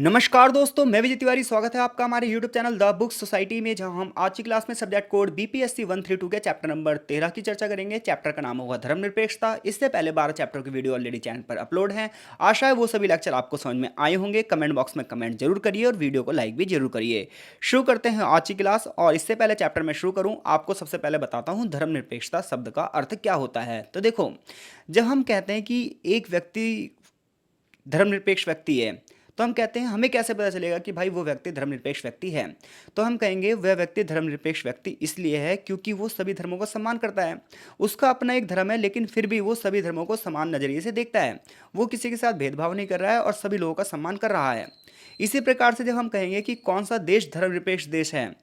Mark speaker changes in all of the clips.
Speaker 1: नमस्कार दोस्तों, मैं विजय तिवारी। स्वागत है आपका हमारे YouTube channel the book society में, जहां हम आज की क्लास में सब्जेक्ट कोड BPSC 132 के चैप्टर नंबर 13 की चर्चा करेंगे। चैप्टर का नाम होगा धर्मनिरपेक्षता। इससे पहले 12 चैप्टर की वीडियो ऑलरेडी चैनल पर अपलोड हैं। आशा है वो सभी लेक्चर आपको समझ में आए होंगे। कमेंट बॉक्स में कमेंट जरूर करिए और वीडियो को लाइक भी जरूर करिए। शुरू करते हैं आज की क्लास। और इससे पहले चैप्टर में शुरू करूँ, आपको सबसे पहले बताता हूँ धर्मनिरपेक्षता शब्द का अर्थ क्या होता है। तो देखो, जब हम कहते हैं कि एक व्यक्ति धर्मनिरपेक्ष व्यक्ति है, तो हम कहते हैं हमें कैसे पता चलेगा कि भाई वो व्यक्ति धर्मनिरपेक्ष व्यक्ति है। तो हम कहेंगे वह व्यक्ति धर्मनिरपेक्ष व्यक्ति इसलिए है क्योंकि वो सभी धर्मों का सम्मान करता है। उसका अपना एक धर्म है, लेकिन फिर भी वो सभी धर्मों को समान नजरिए से देखता है। वो किसी के साथ भेदभाव नहीं कर रहा है और सभी लोगों का सम्मान कर रहा है। इसी प्रकार से जब हम कहेंगे कि कौन सा देश धर्मनिरपेक्ष देश है,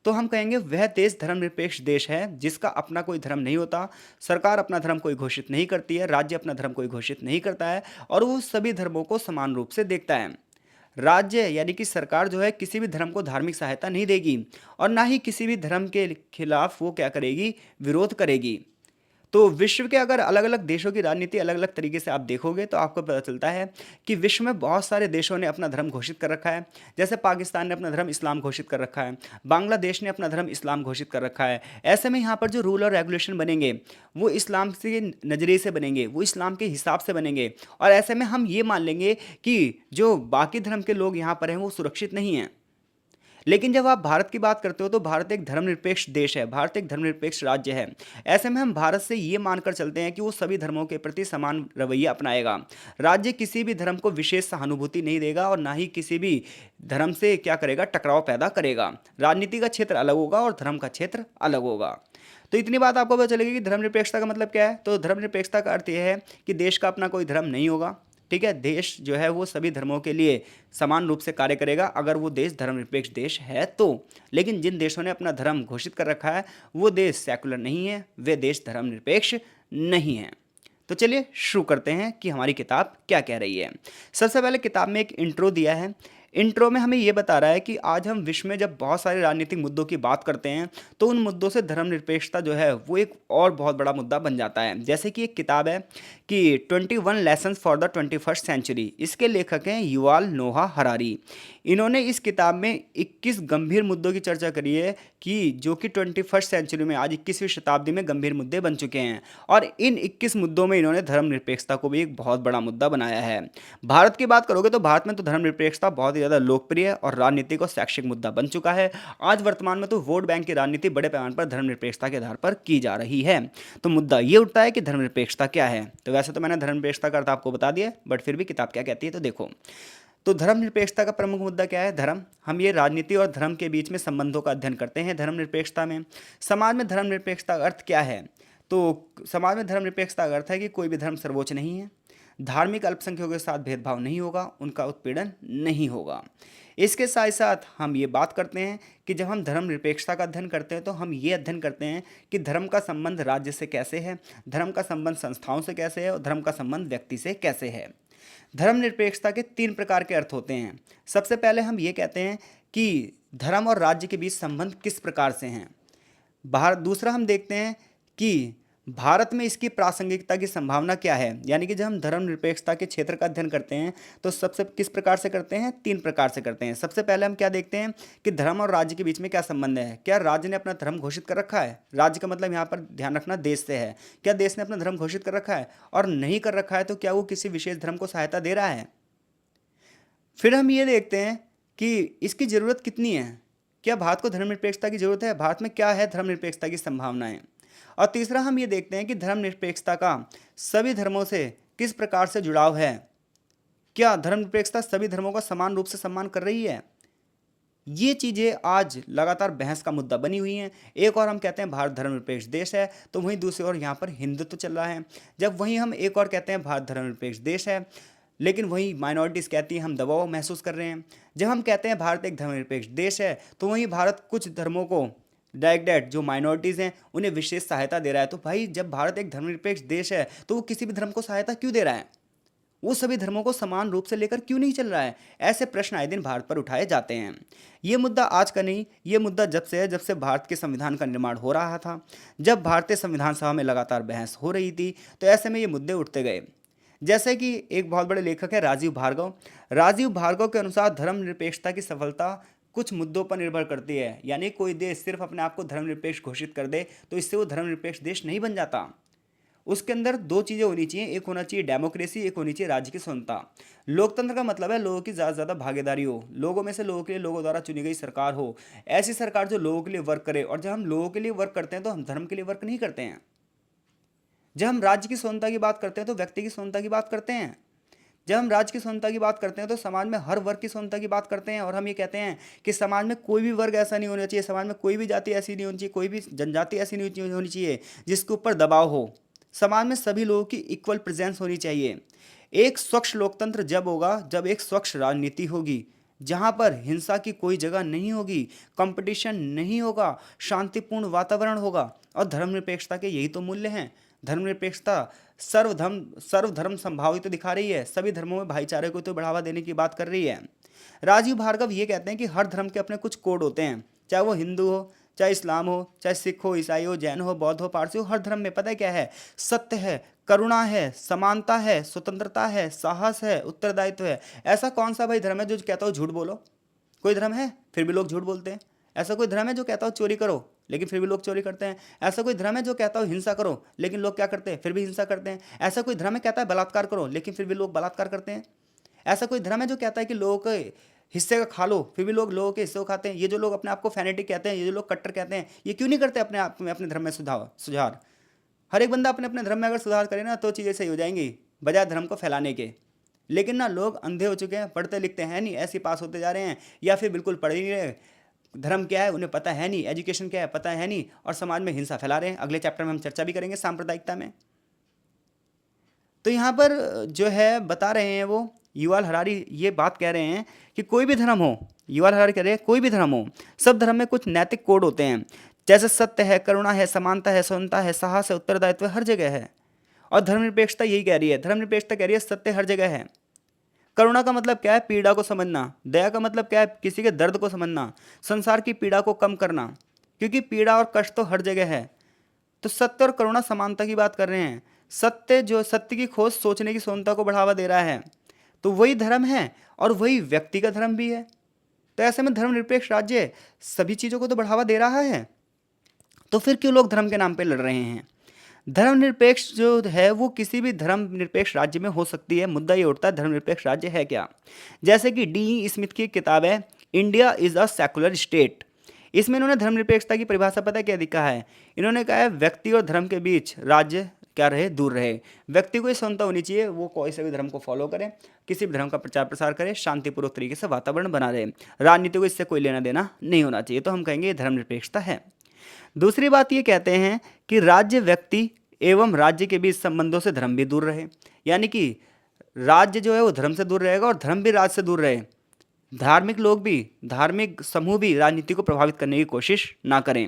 Speaker 1: तो हम कहेंगे वह देश धर्मनिरपेक्ष देश है जिसका अपना कोई धर्म नहीं होता। सरकार अपना धर्म कोई घोषित नहीं करती है, राज्य अपना धर्म कोई घोषित नहीं करता है, और वो सभी धर्मों को समान रूप से देखता है। राज्य यानी कि सरकार जो है किसी भी धर्म को धार्मिक सहायता नहीं देगी, और ना ही किसी भी धर्म के खिलाफ वो क्या करेगी, विरोध करेगी। तो विश्व के अगर अलग अलग देशों की राजनीति अलग अलग तरीके से आप देखोगे तो आपको पता चलता है कि विश्व में बहुत सारे देशों ने अपना धर्म घोषित कर रखा है। जैसे पाकिस्तान ने अपना धर्म इस्लाम घोषित कर रखा है, बांग्लादेश ने अपना धर्म इस्लाम घोषित कर रखा है। ऐसे में यहाँ पर जो रूल और रेगुलेशन बनेंगे वो इस्लाम से नज़रिए से बनेंगे, वो इस्लाम के हिसाब से बनेंगे। और ऐसे में हम ये मान लेंगे कि जो बाकी धर्म के लोग यहाँ पर हैं वो सुरक्षित नहीं हैं। लेकिन जब आप भारत की बात करते हो तो भारत एक धर्मनिरपेक्ष देश है, भारत एक धर्मनिरपेक्ष राज्य है। ऐसे में हम भारत से ये मानकर चलते हैं कि वो सभी धर्मों के प्रति समान रवैया अपनाएगा। राज्य किसी भी धर्म को विशेष सहानुभूति नहीं देगा और ना ही किसी भी धर्म से क्या करेगा, टकराव पैदा करेगा। राजनीति का क्षेत्र अलग होगा और धर्म का क्षेत्र अलग होगा। तो इतनी बात आपको पता चलेगी कि धर्मनिरपेक्षता का मतलब क्या है। तो धर्मनिरपेक्षता का अर्थ यह है कि देश का अपना कोई धर्म नहीं होगा। ठीक है, देश जो है वो सभी धर्मों के लिए समान रूप से कार्य करेगा अगर वो देश धर्मनिरपेक्ष देश है तो। लेकिन जिन देशों ने अपना धर्म घोषित कर रखा है वो देश सेकुलर नहीं है, वे देश धर्मनिरपेक्ष नहीं है। तो चलिए शुरू करते हैं कि हमारी किताब क्या कह रही है। सबसे पहले किताब में एक इंट्रो दिया है। इंट्रो में हमें ये बता रहा है कि आज हम विश्व में जब बहुत सारे राजनीतिक मुद्दों की बात करते हैं तो उन मुद्दों से धर्मनिरपेक्षता जो है वो एक और बहुत बड़ा मुद्दा बन जाता है। जैसे कि एक किताब है कि 21 lessons for the 21st century. इसके लेखक हैं युवाल नोहा हरारी। इन्होंने इस किताब में 21 गंभीर मुद्दों की चर्चा करी है कि जो कि 21st सेंचुरी में, आज 21वीं शताब्दी में गंभीर मुद्दे बन चुके हैं। और इन 21 मुद्दों में इन्होंने धर्मनिरपेक्षता को भी एक बहुत बड़ा मुद्दा बनाया है। भारत की बात करोगे तो भारत में तो धर्मनिरपेक्षता बहुत ही ज़्यादा लोकप्रिय और राजनीतिक और शैक्षिक मुद्दा बन चुका है। आज वर्तमान में तो वोट बैंक की राजनीति बड़े पैमाने पर धर्मनिरपेक्षता के आधार पर की जा रही है। तो मुद्दा ये उठता है कि धर्मनिरपेक्षता क्या है। तो वैसे तो मैंने धर्मनिरपेक्षता का अर्थ आपको बता दिया, बट फिर भी किताब क्या कहती है तो देखो। तो धर्मनिरपेक्षता का प्रमुख मुद्दा क्या है। धर्म, हम ये राजनीति और धर्म के बीच में संबंधों का अध्ययन करते हैं धर्मनिरपेक्षता में। समाज में धर्मनिरपेक्षता का अर्थ क्या है। तो समाज में धर्मनिरपेक्षता का अर्थ है कि कोई भी धर्म सर्वोच्च नहीं है, धार्मिक अल्पसंख्यकों के साथ भेदभाव नहीं होगा, उनका उत्पीड़न नहीं होगा। इसके साथ साथ हम ये बात करते हैं कि जब हम धर्मनिरपेक्षता का अध्ययन करते हैं तो हम ये अध्ययन करते हैं कि धर्म का संबंध राज्य से कैसे है, धर्म का संबंध संस्थाओं से कैसे है और धर्म का संबंध व्यक्ति से कैसे है। धर्मनिरपेक्षता के 3 प्रकार के अर्थ होते हैं। सबसे पहले हम ये कहते हैं कि धर्म और राज्य के बीच संबंध किस प्रकार से हैं। दूसरा हम देखते हैं कि भारत में इसकी प्रासंगिकता की संभावना क्या है। यानी कि जब हम धर्मनिरपेक्षता के क्षेत्र का अध्ययन करते हैं तो सबसे किस प्रकार से करते हैं, 3 प्रकार से करते हैं। सबसे पहले हम क्या देखते हैं कि धर्म और राज्य के बीच में क्या संबंध है। क्या राज्य ने अपना धर्म घोषित कर रखा है। राज्य का मतलब यहाँ पर ध्यान रखना देश से है। क्या देश ने अपना धर्म घोषित कर रखा है, और नहीं कर रखा है तो क्या वो किसी विशेष धर्म को सहायता दे रहा है। फिर हम ये देखते हैं कि इसकी ज़रूरत कितनी है। क्या भारत को धर्मनिरपेक्षता की जरूरत है, भारत में क्या है धर्मनिरपेक्षता की संभावनाएं। और तीसरा हम ये देखते हैं कि धर्मनिरपेक्षता का सभी धर्मों से किस प्रकार से जुड़ाव है। क्या धर्मनिरपेक्षता सभी धर्मों का समान रूप से सम्मान कर रही है। ये चीज़ें आज लगातार बहस का मुद्दा बनी हुई हैं। एक और हम कहते हैं भारत धर्मनिरपेक्ष देश है, तो वहीं दूसरी ओर यहाँ पर हिंदुत्व चल रहा है। जब वहीं हम एक और कहते हैं भारत धर्मनिरपेक्ष देश है, लेकिन वहीं माइनॉरिटीज़ कहती हैं हम दबाव महसूस कर रहे हैं। जब हम कहते हैं भारत एक धर्मनिरपेक्ष देश है, तो वहीं भारत कुछ धर्मों को डायरेक्ट जो माइनॉरिटीज़ हैं उन्हें विशेष सहायता दे रहा है। तो भाई जब भारत एक धर्मनिरपेक्ष देश है तो वो किसी भी धर्म को सहायता क्यों दे रहा है, वो सभी धर्मों को समान रूप से लेकर क्यों नहीं चल रहा है। ऐसे प्रश्न आए दिन भारत पर उठाए जाते हैं। ये मुद्दा आज का नहीं, ये मुद्दा जब से है जब से भारत के संविधान का निर्माण हो रहा था। जब भारतीय संविधान सभा में लगातार बहस हो रही थी तो ऐसे में ये मुद्दे उठते गए। जैसे कि एक बहुत बड़े लेखक है राजीव भार्गव। राजीव भार्गव के अनुसार धर्मनिरपेक्षता की सफलता कुछ मुद्दों पर निर्भर करती है। यानी कोई देश सिर्फ अपने आप को धर्मनिरपेक्ष घोषित कर दे तो इससे वो धर्मनिरपेक्ष देश नहीं बन जाता। उसके अंदर दो चीज़ें होनी चाहिए, एक होना चाहिए डेमोक्रेसी, एक होनी चाहिए राज्य की स्वतंत्रता। लोकतंत्र का मतलब है लोगों की ज़्यादा से ज़्यादा भागीदारी हो, लोगों में से लोगों के लिए लोगों द्वारा चुनी गई सरकार हो, ऐसी सरकार जो लोगों के लिए वर्क करे। और जब हम लोगों के लिए वर्क करते हैं तो हम धर्म के लिए वर्क नहीं करते हैं। जब हम राज्य की स्वतंत्रता की बात करते हैं तो व्यक्ति की स्वतंत्रता की बात करते हैं। जब हम राज्य की स्वतंत्रता की बात करते हैं तो समाज में हर वर्ग की स्वतंत्रता की बात करते हैं। और हम ये कहते हैं कि समाज में कोई भी वर्ग ऐसा नहीं होना चाहिए, समाज में कोई भी जाति ऐसी नहीं होनी चाहिए, कोई भी जनजाति ऐसी नहीं होनी चाहिए जिसके ऊपर दबाव हो। समाज में सभी लोगों की इक्वल प्रेजेंस होनी चाहिए। एक स्वच्छ लोकतंत्र जब होगा जब एक स्वच्छ राजनीति होगी, जहाँ पर हिंसा की कोई जगह नहीं होगी, कंपटीशन नहीं होगा, शांतिपूर्ण वातावरण होगा। और धर्मनिरपेक्षता के यही तो मूल्य हैं। धर्मनिरपेक्षता सर्वधर्म संभावित तो दिखा रही है, सभी धर्मों में भाईचारे को तो बढ़ावा देने की बात कर रही है। राजीव भार्गव ये कहते हैं कि हर धर्म के अपने कुछ कोड होते हैं, चाहे वो हिंदू हो, चाहे इस्लाम हो, चाहे सिख हो, ईसाई हो, जैन हो, बौद्ध हो, पारसी हो। हर धर्म में पता है क्या है? सत्य है, करुणा है, समानता है, स्वतंत्रता है, साहस है, उत्तरदायित्व है। ऐसा कौन सा भाई धर्म है जो कहता हो झूठ बोलो? कोई धर्म है फिर भी लोग झूठ बोलते हैं। ऐसा कोई धर्म है जो कहता हो चोरी करो लेकिन फिर भी लोग चोरी करते हैं? ऐसा कोई धर्म है जो कहता हो हिंसा करो लेकिन लोग क्या करते हैं? फिर भी हिंसा करते हैं। ऐसा कोई धर्म है कहता है बलात्कार करो लेकिन फिर भी लोग बलात्कार करते हैं? ऐसा कोई धर्म है जो कहता है कि लोगों के हिस्से का खा लो फिर भी लोग लोगों के हिस्से को खाते हैं? ये जो लोग अपने आप को फैनेटिक कहते हैं, ये जो लोग कट्टर कहते हैं, ये क्यों नहीं करते अपने आप में अपने धर्म में सुधार? हर एक बंदा अपने अपने धर्म में अगर सुधार करे ना तो चीज़ें सही हो जाएंगी, बजाय धर्म को फैलाने के। लेकिन ना लोग अंधे हो चुके हैं, पढ़ते लिखते हैं नहीं, ऐसे पास होते जा रहे हैं, या फिर बिल्कुल पढ़ ही नहीं रहे। धर्म क्या है उन्हें पता है नहीं, एजुकेशन क्या है पता है नहीं, और समाज में हिंसा फैला रहे हैं। अगले चैप्टर में हम चर्चा भी करेंगे सांप्रदायिकता में। तो यहाँ पर जो है बता रहे हैं वो युval हरारी ये बात कह रहे हैं कि कोई भी धर्म हो, युval हरारी कह रहे हैं कोई भी धर्म हो, सब धर्म में कुछ नैतिक कोड होते हैं। जैसे सत्य है, करुणा है, समानता है, स्वतंत्रता है, साहस है, उत्तरदायित्व हर जगह है। और धर्मनिरपेक्षता यही कह रही है, धर्मनिरपेक्षता कह रही है सत्य हर जगह है। करुणा का मतलब क्या है? पीड़ा को समझना। दया का मतलब क्या है? किसी के दर्द को समझना, संसार की पीड़ा को कम करना, क्योंकि पीड़ा और कष्ट तो हर जगह है। तो सत्य और करुणा समानता की बात कर रहे हैं। सत्य जो सत्य की खोज सोचने की स्वतंत्रता को बढ़ावा दे रहा है, तो वही धर्म है और वही व्यक्ति का धर्म भी है। तो ऐसे में धर्मनिरपेक्ष राज्य सभी चीज़ों को तो बढ़ावा दे रहा है, तो फिर क्यों लोग धर्म के नाम पे लड़ रहे हैं? धर्मनिरपेक्ष जो है वो किसी भी धर्मनिरपेक्ष राज्य में हो सकती है। मुद्दा ये उठता है धर्मनिरपेक्ष राज्य है क्या? जैसे कि डी स्मिथ की किताब है India is a secular state, इसमें इन्होंने धर्मनिरपेक्षता की परिभाषा पता है क्या लिखा है? इन्होंने कहा है व्यक्ति और धर्म के बीच राज्य क्या रहे? दूर रहे। व्यक्ति को ये स्वतंत्रता होनी चाहिए, वो कोई से भी धर्म को फॉलो करे, किसी भी धर्म का प्रचार प्रसार करे, शांतिपूर्वक तरीके से वातावरण बना रहे, राजनीति को इससे कोई लेना देना नहीं होना चाहिए। तो हम कहेंगे ये धर्मनिरपेक्षता है। दूसरी बात ये कहते हैं कि राज्य व्यक्ति एवं राज्य के बीच संबंधों से धर्म भी दूर रहे। यानी कि राज्य जो है वो धर्म से दूर रहेगा और धर्म भी राज्य से दूर रहे। धार्मिक लोग भी, धार्मिक समूह भी राजनीति को प्रभावित करने की कोशिश ना करें,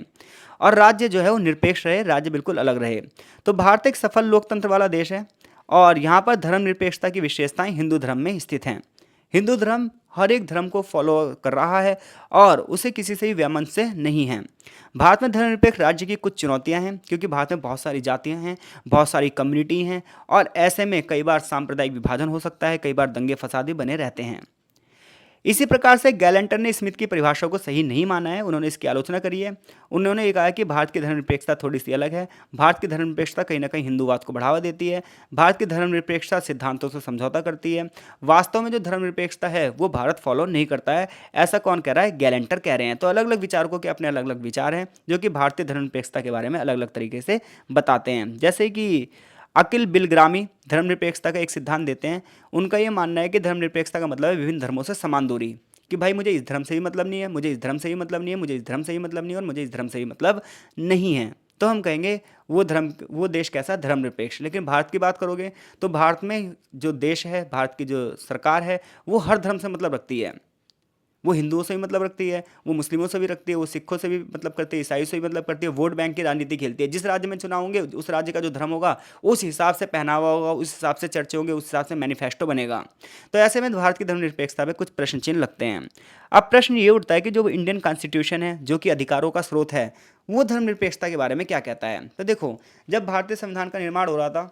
Speaker 1: और राज्य जो है वो निरपेक्ष रहे, राज्य बिल्कुल अलग रहे। तो भारत एक सफल लोकतंत्र वाला देश है और यहाँ पर धर्मनिरपेक्षता की विशेषताएं हिंदू धर्म में स्थित हैं। हिंदू धर्म हर एक धर्म को फॉलो कर रहा है और उसे किसी से भी वैमनस्य नहीं है। भारत में धर्मनिरपेक्ष राज्य की कुछ चुनौतियां हैं, क्योंकि भारत में बहुत सारी जातियां हैं, बहुत सारी कम्युनिटी हैं, और ऐसे में कई बार सांप्रदायिक विभाजन हो सकता है, कई बार दंगे फसाद भी बने रहते हैं। इसी प्रकार से गैलेंटर ने स्मिथ की परिभाषा को सही नहीं माना है, उन्होंने इसकी आलोचना करी है। उन्होंने ये कहा कि भारत की धर्मनिरपेक्षता थोड़ी सी अलग है। भारत की धर्मनिरपेक्षता कहीं ना कहीं हिंदूवाद को बढ़ावा देती है। भारत की धर्मनिरपेक्षता सिद्धांतों से समझौता करती है। वास्तव में जो धर्मनिरपेक्षता है वो भारत फॉलो नहीं करता है। ऐसा कौन कह रहा है? गैलेंटर कह रहे हैं। तो अलग अलग विचारकों के अपने अलग अलग विचार हैं जो कि भारतीय धर्मनिरपेक्षता के बारे में अलग अलग तरीके से बताते हैं। जैसे कि अकिल बिलग्रामी धर्मनिरपेक्षता का एक सिद्धांत देते हैं। उनका ये मानना है कि धर्मनिरपेक्षता का मतलब है विभिन्न धर्मों से समान दूरी, कि भाई मुझे इस धर्म से भी मतलब नहीं है, मुझे इस धर्म से भी मतलब नहीं है, मुझे इस धर्म से भी मतलब नहीं है, और मुझे इस धर्म से भी मतलब नहीं है। तो हम कहेंगे वो देश कैसा? धर्मनिरपेक्ष। लेकिन भारत की बात करोगे तो भारत में जो देश है, भारत की जो सरकार है, वो हर धर्म से मतलब रखती है। वो हिंदुओं से भी मतलब रखती है, वो मुस्लिमों से भी रखती है, वो सिखों से भी मतलब करती है, ईसाइयों से भी मतलब करती है। वोट बैंक की राजनीति खेलती है। जिस राज्य में चुनाव होंगे उस राज्य का जो धर्म होगा उस हिसाब से पहनावा होगा, उस हिसाब से चर्चे होंगे, उस हिसाब से मैनिफेस्टो बनेगा। तो ऐसे में भारत की धर्मनिरपेक्षता में कुछ प्रश्न चिन्ह लगते हैं। अब प्रश्न ये उठता है कि जो इंडियन कॉन्स्टिट्यूशन है, जो कि अधिकारों का स्रोत है, वो धर्मनिरपेक्षता के बारे में क्या कहता है? तो देखो, जब भारतीय संविधान का निर्माण हो रहा था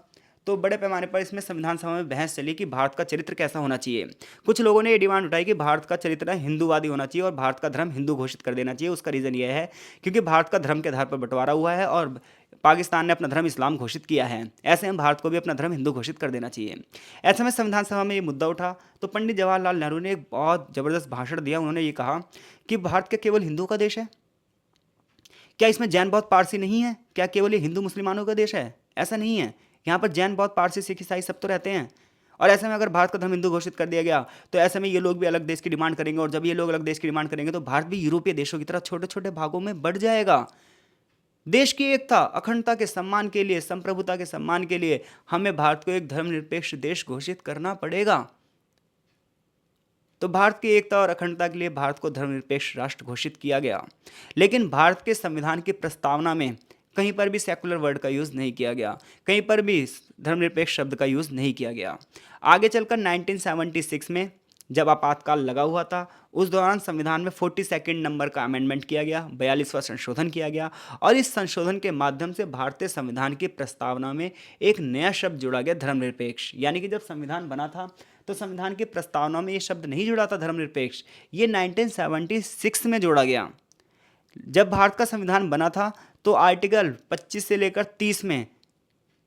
Speaker 1: तो बड़े पैमाने पर इसमें संविधान सभा में बहस चली कि भारत का चरित्र कैसा होना चाहिए। कुछ लोगों ने ये डिमांड उठाई कि भारत का चरित्र हिंदूवादी होना चाहिए और भारत का धर्म हिंदू घोषित कर देना चाहिए। उसका रीज़न ये है क्योंकि भारत का धर्म के आधार पर बंटवारा हुआ है और पाकिस्तान ने अपना धर्म इस्लाम घोषित किया है। ऐसे में भारत को भी अपना धर्म हिंदू घोषित कर देना चाहिए। ऐसे में संविधान सभा में ये मुद्दा उठा तो पंडित जवाहरलाल नेहरू ने एक बहुत ज़बरदस्त भाषण दिया। उन्होंने ये कहा कि भारत क्या केवल हिंदुओं का देश है? क्या इसमें जैन बौद्ध पारसी नहीं है? क्या केवल ये हिंदू मुसलमानों का देश है? ऐसा नहीं है। यहाँ पर जैन बौद्ध पारसी सिख ईसाई सब तो रहते हैं। और ऐसे में अगर भारत का धर्म हिंदू घोषित कर दिया गया तो ऐसे में ये लोग भी अलग देश की डिमांड करेंगे, और जब ये लोग अलग देश की डिमांड करेंगे तो भारत भी यूरोपीय देशों की तरह छोटे छोटे भागों में बढ़ जाएगा। देश की एकता अखंडता के सम्मान के लिए, संप्रभुता के सम्मान के लिए हमें भारत को एक धर्मनिरपेक्ष देश घोषित करना पड़ेगा। तो भारत की एकता और अखंडता के लिए भारत को धर्मनिरपेक्ष राष्ट्र घोषित किया गया। लेकिन भारत के संविधान की प्रस्तावना में कहीं पर भी सेकुलर वर्ड का यूज़ नहीं किया गया, कहीं पर भी धर्मनिरपेक्ष शब्द का यूज़ नहीं किया गया। आगे चलकर 1976 में जब आपातकाल लगा हुआ था, उस दौरान संविधान में 42 नंबर का अमेंडमेंट किया गया, 42वां संशोधन किया गया, और इस संशोधन के माध्यम से भारतीय संविधान की प्रस्तावना में एक नया शब्द जोड़ा गया, धर्मनिरपेक्ष। यानी कि जब संविधान बना था तो संविधान की प्रस्तावना में ये शब्द नहीं जुड़ा था धर्मनिरपेक्ष, ये 1976 में जोड़ा गया। जब भारत का संविधान बना था तो आर्टिकल 25 से लेकर 30 में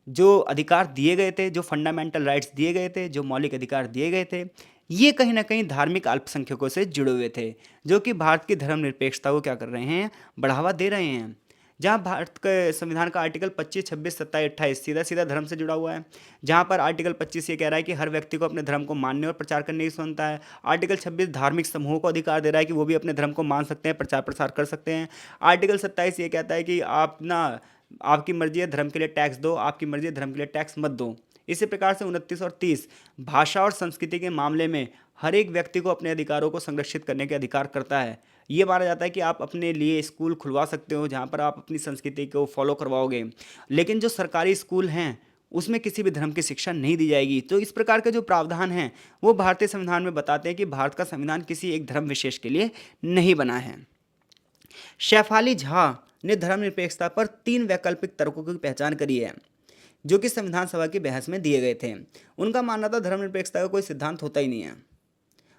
Speaker 1: जो अधिकार दिए गए थे, जो फंडामेंटल राइट्स दिए गए थे, जो मौलिक अधिकार दिए गए थे, ये कहीं ना कहीं धार्मिक अल्पसंख्यकों से जुड़े हुए थे, जो कि भारत की धर्मनिरपेक्षता को क्या कर रहे हैं, बढ़ावा दे रहे हैं। जहाँ भारत के संविधान का आर्टिकल 25, 26, 27, 28 सीधा सीधा धर्म से जुड़ा हुआ है। जहाँ पर आर्टिकल 25 ये कह रहा है कि हर व्यक्ति को अपने धर्म को मानने और प्रचार करने की स्वतंत्रता है। आर्टिकल 26 धार्मिक समूहों को अधिकार दे रहा है कि वो भी अपने धर्म को मान सकते हैं, प्रचार प्रसार कर सकते हैं। आर्टिकल 27 ये कहता है कि आप ना, आपकी मर्जी है धर्म के लिए टैक्स दो, आपकी मर्जी है धर्म के लिए टैक्स मत दो। इसी प्रकार से 29 और 30 भाषा और संस्कृति के मामले में हर एक व्यक्ति को अपने अधिकारों को संरक्षित करने के अधिकार करता है। ये माना जाता है कि आप अपने लिए स्कूल खुलवा सकते हो जहाँ पर आप अपनी संस्कृति को फॉलो करवाओगे, लेकिन जो सरकारी स्कूल हैं उसमें किसी भी धर्म की शिक्षा नहीं दी जाएगी। तो इस प्रकार के जो प्रावधान हैं वो भारतीय संविधान में बताते हैं कि भारत का संविधान किसी एक धर्म विशेष के लिए नहीं बना है। शेफाली झा ने धर्मनिरपेक्षता पर 3 वैकल्पिक तर्कों की पहचान करी है, जो कि संविधान सभा की बहस में दिए गए थे। उनका मानना था धर्मनिरपेक्षता का कोई सिद्धांत होता ही नहीं है।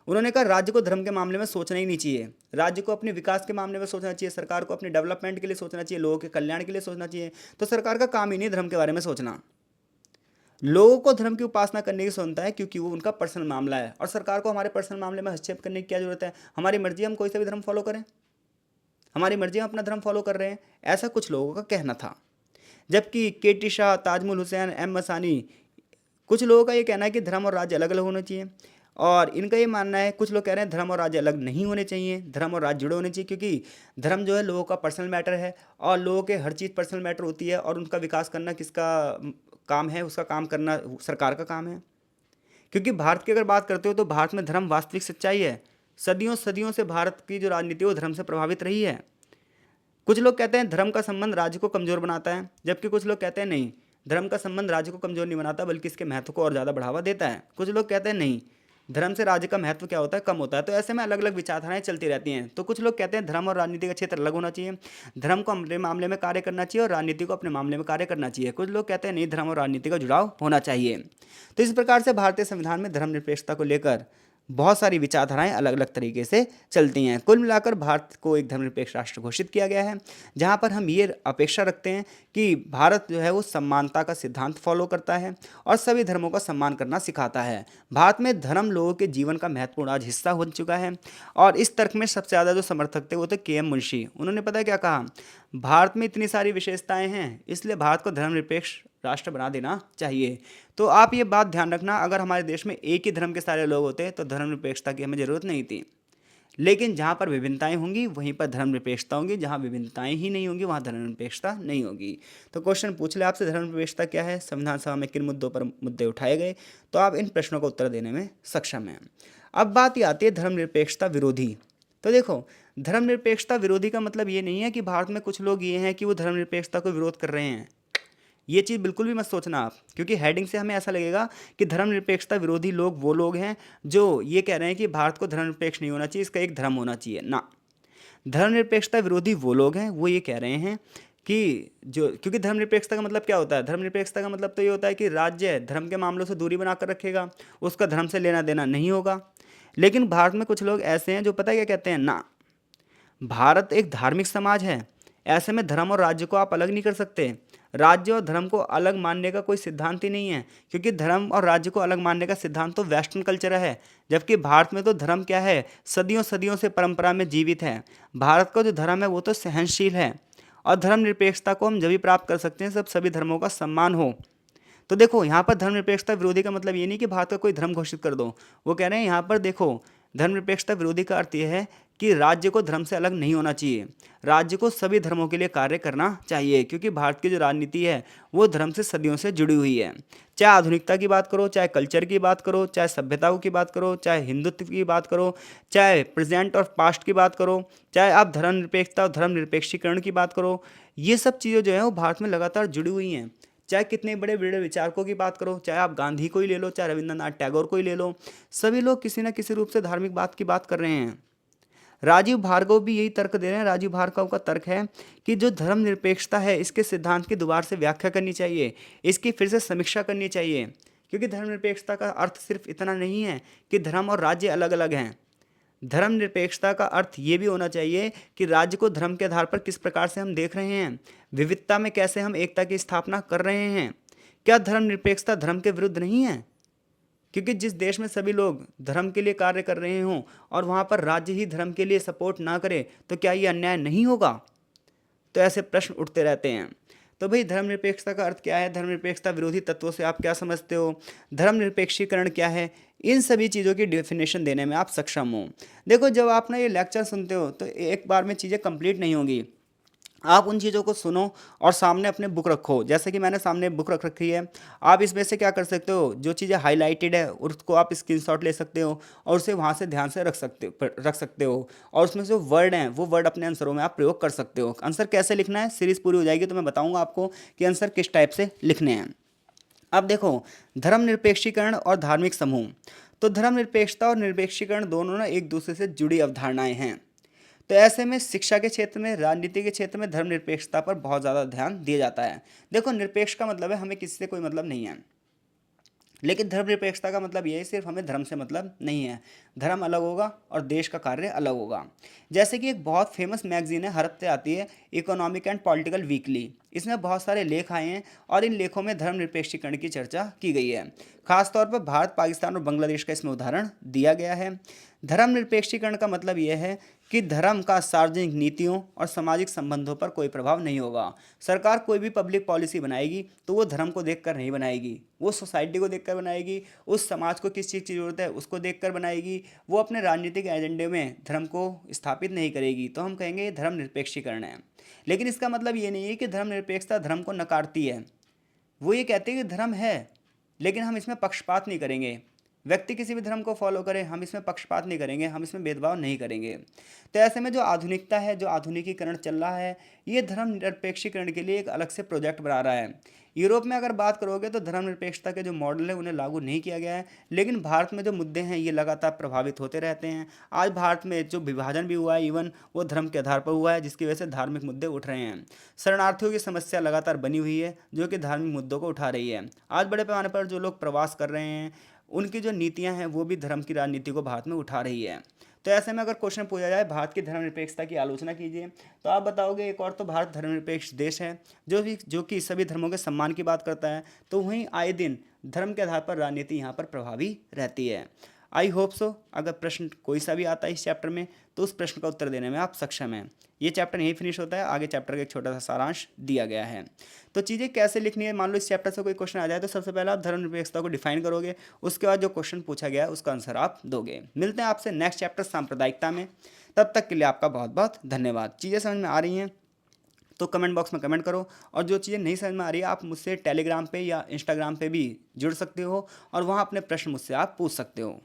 Speaker 1: उन्होंने कहा राज्य को धर्म के मामले में सोचना ही नहीं चाहिए, राज्य को अपने विकास के मामले में सोचना चाहिए, सरकार को अपने डेवलपमेंट के लिए सोचना चाहिए, लोगों के कल्याण के लिए सोचना चाहिए। तो सरकार का काम ही नहीं धर्म के बारे में सोचना। लोगों को धर्म की उपासना करने की स्वतंत्रता है क्योंकि वो उनका पर्सनल मामला है, और सरकार को हमारे पर्सनल मामले में हस्तक्षेप करने की क्या जरूरत है। हमारी मर्जी हम कोई सा भी धर्म फॉलो करें, हमारी मर्जी हम अपना धर्म फॉलो कर रहे हैं, ऐसा कुछ लोगों का कहना था। जबकि के.टी. शाह, ताजमुल हुसैन, एम मसानी, कुछ लोगों का ये कहना है कि धर्म और राज्य अलग अलग होने चाहिए। और इनका ये मानना है, कुछ लोग कह रहे हैं धर्म और राज्य अलग नहीं होने चाहिए, धर्म और राज्य जुड़े होने चाहिए, क्योंकि धर्म जो है लोगों का पर्सनल मैटर है और लोगों के हर चीज़ पर्सनल मैटर होती है, और उनका विकास करना किसका काम है, उसका काम करना सरकार का काम है। क्योंकि भारत की अगर बात करते हो तो भारत में धर्म वास्तविक सच्चाई है। सदियों सदियों से भारत की जो राजनीति है वो धर्म से प्रभावित रही है। कुछ लोग कहते हैं धर्म का संबंध राज्य को कमज़ोर बनाता है, जबकि कुछ लोग कहते हैं नहीं, धर्म का संबंध राज्य को कमज़ोर नहीं बनाता बल्कि इसके महत्व को और ज़्यादा बढ़ावा देता है। कुछ लोग कहते हैं नहीं, धर्म से राज्य का महत्व क्या होता है, कम होता है। तो ऐसे में अलग अलग विचारधाराएं चलती रहती हैं। तो कुछ लोग कहते हैं धर्म और राजनीति का क्षेत्र अलग होना चाहिए, धर्म को अपने मामले में कार्य करना चाहिए और राजनीति को अपने मामले में कार्य करना चाहिए। कुछ लोग कहते हैं नहीं, धर्म और राजनीति का जुड़ाव होना चाहिए। तो इस प्रकार से भारतीय संविधान में धर्मनिरपेक्षता को लेकर बहुत सारी विचारधाराएं अलग अलग तरीके से चलती हैं। कुल मिलाकर भारत को एक धर्मनिरपेक्ष राष्ट्र घोषित किया गया है, जहां पर हम ये अपेक्षा रखते हैं कि भारत जो है वो समानता का सिद्धांत फॉलो करता है और सभी धर्मों का सम्मान करना सिखाता है। भारत में धर्म लोगों के जीवन का महत्वपूर्ण आज हिस्सा हो चुका है। और इस तर्क में सबसे ज़्यादा जो समर्थक थे वो थे के.एम. मुंशी। उन्होंने पता है क्या कहा, भारत में इतनी सारी विशेषताएं हैं, इसलिए भारत को धर्मनिरपेक्ष राष्ट्र बना देना चाहिए। तो आप ये बात ध्यान रखना, अगर हमारे देश में एक ही धर्म के सारे लोग होते तो धर्मनिरपेक्षता की हमें ज़रूरत नहीं थी। लेकिन जहाँ पर विभिन्नताएं होंगी वहीं पर धर्मनिरपेक्षता होंगी, जहाँ विभिन्नताएं ही नहीं होंगी वहाँ धर्मनिरपेक्षता नहीं होगी। तो क्वेश्चन पूछ ले आपसे, धर्मनिरपेक्षता क्या है, संविधान सभा में किन मुद्दों पर मुद्दे उठाए गए, तो आप इन प्रश्नों का उत्तर देने में सक्षम हैं। अब बात ये आती है धर्मनिरपेक्षता विरोधी। तो देखो, धर्मनिरपेक्षता विरोधी का मतलब ये नहीं है कि भारत में कुछ लोग ये हैं कि वो धर्मनिरपेक्षता को विरोध कर रहे हैं। ये चीज़ बिल्कुल भी मत सोचना आप, क्योंकि हेडिंग से हमें ऐसा लगेगा कि धर्मनिरपेक्षता विरोधी लोग वो लोग हैं जो ये कह रहे हैं कि भारत को धर्मनिरपेक्ष नहीं होना चाहिए, इसका एक धर्म होना चाहिए ना। धर्मनिरपेक्षता विरोधी वो लोग हैं वो ये कह रहे हैं कि जो, क्योंकि धर्मनिरपेक्षता का मतलब क्या होता है, धर्मनिरपेक्षता का मतलब तो ये होता है कि राज्य धर्म के मामलों से दूरी बनाकर रखेगा, उसका धर्म से लेना देना नहीं होगा। लेकिन भारत में कुछ लोग ऐसे हैं जो पता है क्या कहते हैं, ना, भारत एक धार्मिक समाज है, ऐसे में धर्म और राज्य को आप अलग नहीं कर सकते। राज्य और धर्म को अलग मानने का कोई सिद्धांत ही नहीं है, क्योंकि धर्म और राज्य को अलग मानने का सिद्धांत तो वेस्टर्न कल्चर है। जबकि भारत में तो धर्म क्या है, सदियों सदियों से परंपरा में जीवित है। भारत का जो धर्म है वो तो सहनशील है। और धर्मनिरपेक्षता को हम जब भी प्राप्त कर सकते हैं जब सभी धर्मों का सम्मान हो। तो देखो यहाँ पर धर्मनिरपेक्षता विरोधी का मतलब ये नहीं कि भारत का कोई धर्म घोषित कर दो। वो कह रहे हैं यहाँ पर देखो, धर्मनिरपेक्षता विरोधी का अर्थ यह है कि राज्य को धर्म से अलग नहीं होना चाहिए, राज्य को सभी धर्मों के लिए कार्य करना चाहिए, क्योंकि भारत की जो राजनीति है वो धर्म से सदियों से जुड़ी हुई है। चाहे आधुनिकता की बात करो, चाहे कल्चर की बात करो, चाहे सभ्यताओं की बात करो, चाहे हिंदुत्व की बात करो, चाहे प्रेजेंट और पास्ट की बात करो, चाहे आप धर्मनिरपेक्षता और धर्मनिरपेक्षीकरण की बात करो, ये सब चीज़ें जो है वो भारत में लगातार जुड़ी हुई हैं। चाहे कितने बड़े बड़े विचारकों की बात करो, चाहे आप गांधी को ही ले लो, चाहे रविंद्रनाथ टैगोर को ही ले लो, सभी लोग किसी न किसी रूप से धार्मिक बात की बात कर रहे हैं। राजीव भार्गव भी यही तर्क दे रहे हैं। राजीव भार्गव का तर्क है कि जो धर्मनिरपेक्षता है इसके सिद्धांत की दोबारा से व्याख्या करनी चाहिए, इसकी फिर से समीक्षा करनी चाहिए, क्योंकि धर्मनिरपेक्षता का अर्थ सिर्फ इतना नहीं है कि धर्म और राज्य अलग अलग हैं। धर्मनिरपेक्षता का अर्थ ये भी होना चाहिए कि राज्य को धर्म के आधार पर किस प्रकार से हम देख रहे हैं, विविधता में कैसे हम एकता की स्थापना कर रहे हैं। क्या धर्मनिरपेक्षता धर्म के विरुद्ध नहीं है? क्योंकि जिस देश में सभी लोग धर्म के लिए कार्य कर रहे हों और वहाँ पर राज्य ही धर्म के लिए सपोर्ट ना करे तो क्या ये अन्याय नहीं होगा? तो ऐसे प्रश्न उठते रहते हैं। तो भाई धर्मनिरपेक्षता का अर्थ क्या है, धर्मनिरपेक्षता विरोधी तत्वों से आप क्या समझते हो, धर्मनिरपेक्षीकरण क्या है, इन सभी चीज़ों की डेफिनेशन देने में आप सक्षम हो। देखो जब आप ना ये लेक्चर सुनते हो तो एक बार में चीज़ें कंप्लीट नहीं होंगी। आप उन चीज़ों को सुनो और सामने अपने बुक रखो, जैसे कि मैंने सामने बुक रख रखी है। आप इसमें से क्या कर सकते हो, जो चीज़ें हाईलाइटेड है उसको आप स्क्रीनशॉट ले सकते हो और उसे वहाँ से ध्यान से रख सकते हो और उसमें जो वर्ड हैं वो वर्ड अपने आंसरों में आप प्रयोग कर सकते हो। आंसर कैसे लिखना है, सीरीज़ पूरी हो जाएगी तो मैं बताऊँगा आपको कि आंसर किस टाइप से लिखने हैं। अब देखो, धर्मनिरपेक्षीकरण और धार्मिक समूह। तो धर्मनिरपेक्षता और निरपेक्षीकरण दोनों ना एक दूसरे से जुड़ी अवधारणाएं हैं। तो ऐसे में शिक्षा के क्षेत्र में, राजनीति के क्षेत्र में धर्मनिरपेक्षता पर बहुत ज़्यादा ध्यान दिया जाता है। देखो निरपेक्ष का मतलब है हमें किसी से कोई मतलब नहीं है, लेकिन धर्मनिरपेक्षता का मतलब ये है सिर्फ हमें धर्म से मतलब नहीं है, धर्म अलग होगा और देश का कार्य अलग होगा। जैसे कि एक बहुत फेमस मैगजीन है, हर हफ्ते आती है, इकोनॉमिक एंड पॉलिटिकल वीकली। इसमें बहुत सारे लेख आए हैं और इन लेखों में धर्मनिरपेक्षीकरण की चर्चा की गई है। खासतौर पर भारत, पाकिस्तान और बांग्लादेश का इसमें उदाहरण दिया गया है। धर्मनिरपेक्षीकरण का मतलब यह है कि धर्म का सार्वजनिक नीतियों और सामाजिक संबंधों पर कोई प्रभाव नहीं होगा। सरकार कोई भी पब्लिक पॉलिसी बनाएगी तो वो धर्म को देखकर नहीं बनाएगी, वो सोसाइटी को देखकर बनाएगी, उस समाज को किस चीज़ की ज़रूरत है उसको देखकर बनाएगी। वो अपने राजनीतिक एजेंडे में धर्म को स्थापित नहीं करेगी। तो हम कहेंगे ये धर्मनिरपेक्षीकरण है। लेकिन इसका मतलब ये नहीं है कि धर्मनिरपेक्षता धर्म को नकारती है। वो ये कहते हैं कि धर्म है लेकिन हम इसमें पक्षपात नहीं करेंगे। व्यक्ति किसी भी धर्म को फॉलो करे, हम इसमें पक्षपात नहीं करेंगे, हम इसमें भेदभाव नहीं करेंगे। तो ऐसे में जो आधुनिकता है, जो आधुनिकीकरण चल रहा है, ये धर्मनिरपेक्षीकरण के लिए एक अलग से प्रोजेक्ट बना रहा है। यूरोप में अगर बात करोगे तो धर्मनिरपेक्षता के जो मॉडल है उन्हें लागू नहीं किया गया है, लेकिन भारत में जो मुद्दे हैं ये लगातार प्रभावित होते रहते हैं। आज भारत में जो विभाजन भी हुआ है इवन वो धर्म के आधार पर हुआ है, जिसकी वजह से धार्मिक मुद्दे उठ रहे हैं। शरणार्थियों की समस्या लगातार बनी हुई है जो कि धार्मिक मुद्दों को उठा रही है। आज बड़े पैमाने पर जो लोग प्रवास कर रहे हैं उनकी जो नीतियां हैं वो भी धर्म की राजनीति को भारत में उठा रही है। तो ऐसे में अगर क्वेश्चन पूछा जाए भारत की धर्मनिरपेक्षता की आलोचना कीजिए तो आप बताओगे एक और तो भारत धर्मनिरपेक्ष देश है जो कि सभी धर्मों के सम्मान की बात करता है, तो वहीं आए दिन धर्म के आधार पर राजनीति यहाँ पर प्रभावी रहती है। आई होप सो अगर प्रश्न कोई सा भी आता है इस चैप्टर में तो उस प्रश्न का उत्तर देने में आप सक्षम हैं। ये चैप्टर यहीं फिनिश होता है, आगे चैप्टर का एक छोटा सा सारांश दिया गया है। तो चीज़ें कैसे लिखनी है, मान लो इस चैप्टर से कोई क्वेश्चन आ जाए तो सबसे पहले आप धर्मनिरपेक्षता को डिफाइन करोगे, उसके बाद जो क्वेश्चन पूछा गया है उसका आंसर आप दोगे। मिलते हैं आपसे नेक्स्ट चैप्टर सांप्रदायिकता में, तब तक के लिए आपका बहुत बहुत धन्यवाद। चीज़ें समझ में आ रही हैं तो कमेंट बॉक्स में कमेंट करो, और जो चीज़ें नहीं समझ में आ रही है आप मुझसे टेलीग्राम पे या इंस्टाग्राम पे भी जुड़ सकते हो और वहाँ अपने प्रश्न मुझसे आप पूछ सकते हो।